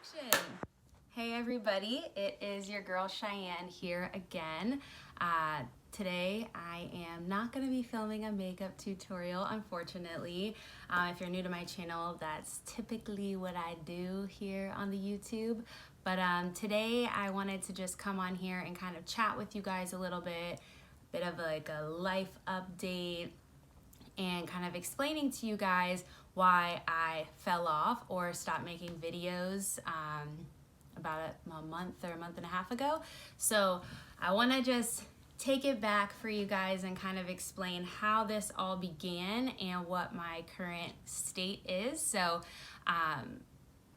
Action! Hey everybody, it is your girl Cheyenne here again. Today I am not going to be filming a makeup tutorial, unfortunately. If you're new to my channel, that's typically what I do here on the YouTube. But today I wanted to just come on here and kind of chat with you guys a little bit of like a life update, and kind of explaining to you guys why I fell off or stopped making videos about a month or a month and a half ago. So I want to just take it back for you guys and kind of explain how this all began and what my current state is. So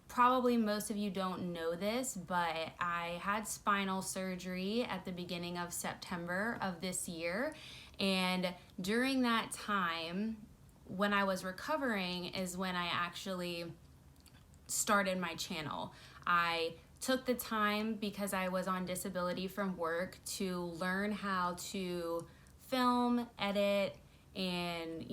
probably most of you don't know this, but I had spinal surgery at the beginning of September of this year. And during that time, when I was recovering is when I actually started my channel. I took the time because I was on disability from work to learn how to film, edit, and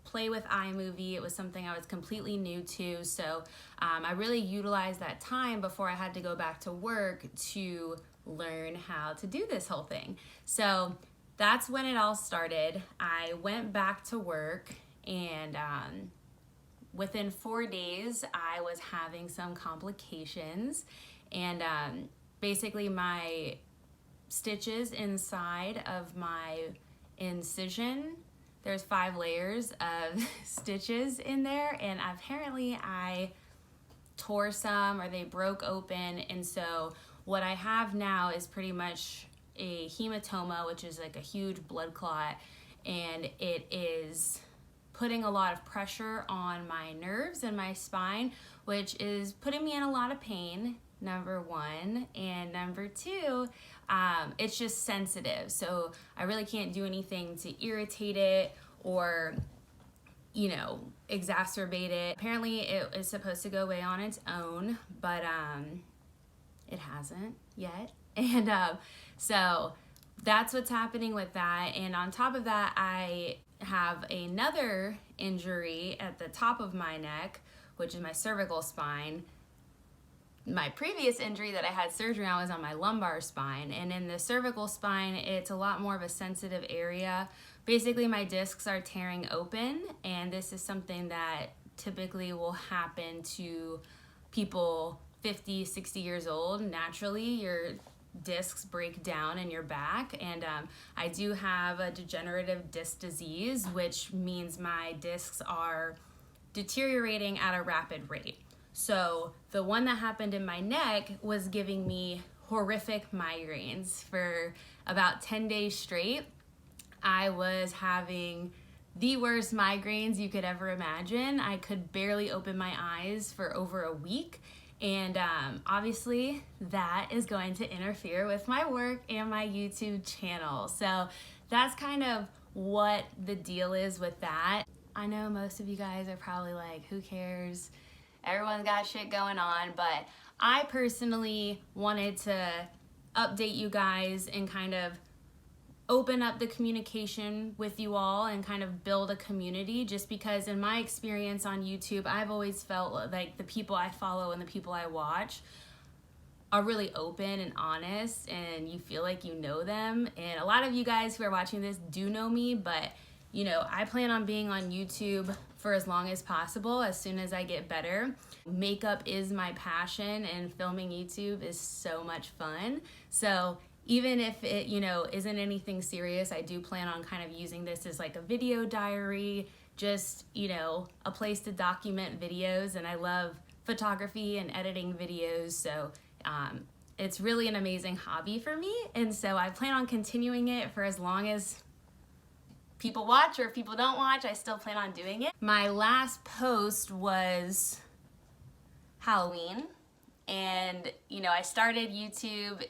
play with iMovie. It was something I was completely new to, so I really utilized that time before I had to go back to work to learn how to do this whole thing. So that's when it all started. I went back to work, and within 4 days I was having some complications, and basically my stitches inside of my incision, there's 5 layers of stitches in there, and apparently I tore some or they broke open. And so what I have now is pretty much a hematoma, which is like a huge blood clot, and it is putting a lot of pressure on my nerves and my spine, which is putting me in a lot of pain, number one, and number two, it's just sensitive, so I really can't do anything to irritate it or exacerbate it. Apparently it is supposed to go away on its own, but it hasn't yet. And so that's what's happening with that. And on top of that, I have another injury at the top of my neck, which is my cervical spine. My previous injury that I had surgery on was on my lumbar spine, and in the cervical spine, it's a lot more of a sensitive area. Basically, my discs are tearing open, and this is something that typically will happen to people 50, 60 years old. Naturally, your discs break down in your back, and I do have a degenerative disc disease, which means my discs are deteriorating at a rapid rate. So the one that happened in my neck was giving me horrific migraines for about 10 days straight. I was having the worst migraines you could ever imagine. I could barely open my eyes for over a week. And obviously that is going to interfere with my work and my YouTube channel. So that's kind of what the deal is with that. I know most of you guys are probably like, who cares? Everyone's got shit going on, but I personally wanted to update you guys and kind of open up the communication with you all and kind of build a community, just because in my experience on YouTube, I've always felt like the people I follow and the people I watch are really open and honest, and you feel like you know them. And a lot of you guys who are watching this do know me, but I plan on being on YouTube for as long as possible, as soon as I get better. Makeup is my passion, and filming YouTube is so much fun. So even if it, isn't anything serious, I do plan on kind of using this as like a video diary, just, a place to document videos. And I love photography and editing videos. So it's really an amazing hobby for me. And so I plan on continuing it for as long as people watch, or if people don't watch, I still plan on doing it. My last post was Halloween, and I started YouTube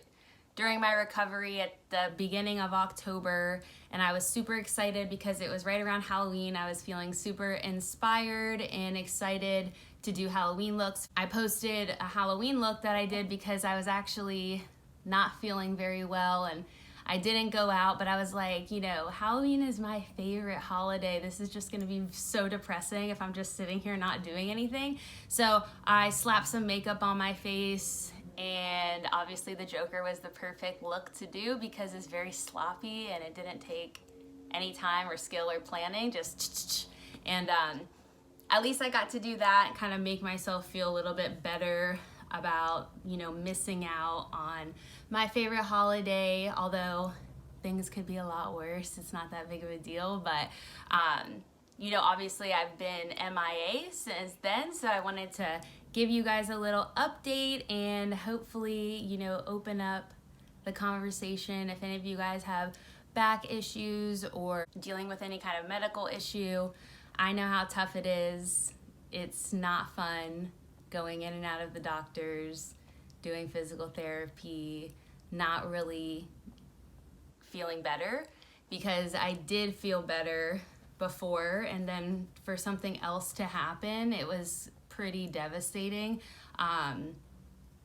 during my recovery at the beginning of October, and I was super excited because it was right around Halloween. I was feeling super inspired and excited to do Halloween looks. I posted a Halloween look that I did because I was actually not feeling very well, and I didn't go out, but I was like, you know, Halloween is my favorite holiday. This is just gonna be so depressing if I'm just sitting here not doing anything. So I slapped some makeup on my face, and obviously the Joker was the perfect look to do because it's very sloppy and it didn't take any time or skill or planning, just and at least I got to do that and kind of make myself feel a little bit better about, you know, missing out on my favorite holiday, although things could be a lot worse. It's not that big of a deal, but you know, obviously I've been MIA since then, so I wanted to give you guys a little update and hopefully, you know, open up the conversation. If any of you guys have back issues or dealing with any kind of medical issue, I know how tough it is. It's not fun going in and out of the doctors, doing physical therapy, not really feeling better, because I did feel better before, and then for something else to happen, it was pretty devastating.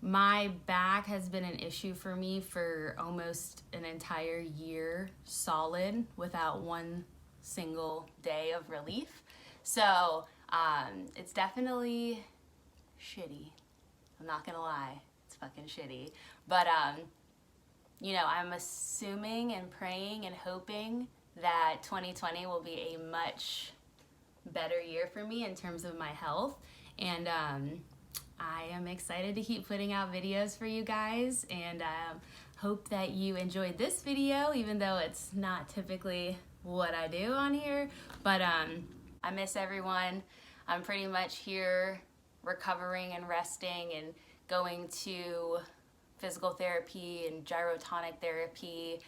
My back has been an issue for me for almost an entire year solid without one single day of relief. So it's definitely shitty. I'm not gonna lie, it's fucking shitty. But you know, I'm assuming and praying and hoping that 2020 will be a much better year for me in terms of my health. And I am excited to keep putting out videos for you guys, and hope that you enjoyed this video, even though it's not typically what I do on here. But I miss everyone. I'm pretty much here recovering and resting and going to physical therapy and gyrotonic therapy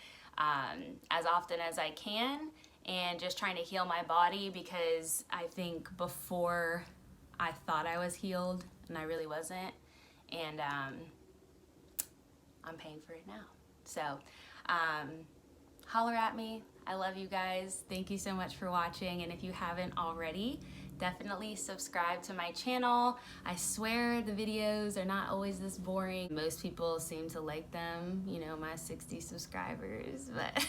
as often as I can, and just trying to heal my body, because I think before I thought I was healed and I really wasn't, and I'm paying for it now. So holler at me. I love you guys. Thank you so much for watching, and if you haven't already, definitely subscribe to my channel. I swear the videos are not always this boring. Most people seem to like them, you know, my 60 subscribers, but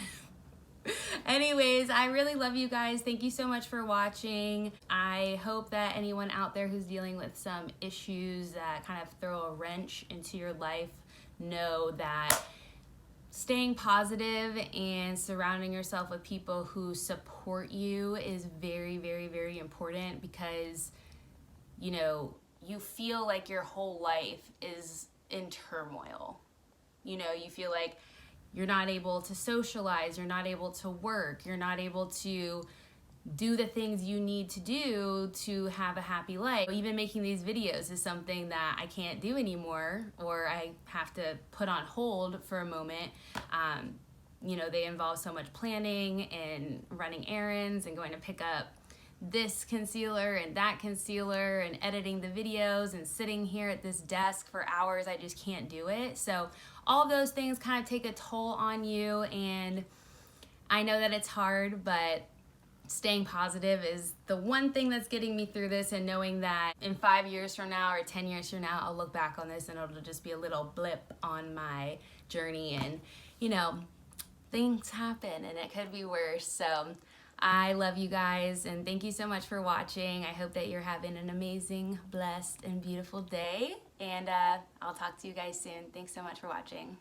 anyways, I really love you guys. Thank you so much for watching. I hope that anyone out there who's dealing with some issues that kind of throw a wrench into your life know that staying positive and surrounding yourself with people who support you is very, very, very important, because, you know, you feel like your whole life is in turmoil. You know, you feel like you're not able to socialize, you're not able to work, you're not able to do the things you need to do to have a happy life. Even making these videos is something that I can't do anymore, or I have to put on hold for a moment. You know, they involve so much planning and running errands and going to pick up this concealer and that concealer and editing the videos and sitting here at this desk for hours. I just can't do it. So all those things kind of take a toll on you, and I know that it's hard, but staying positive is the one thing that's getting me through this, and knowing that in 5 years from now or 10 years from now, I'll look back on this and it'll just be a little blip on my journey, and, you know, things happen and it could be worse. So I love you guys, and thank you so much for watching. I hope that you're having an amazing, blessed, and beautiful day, and I'll talk to you guys soon. Thanks so much for watching.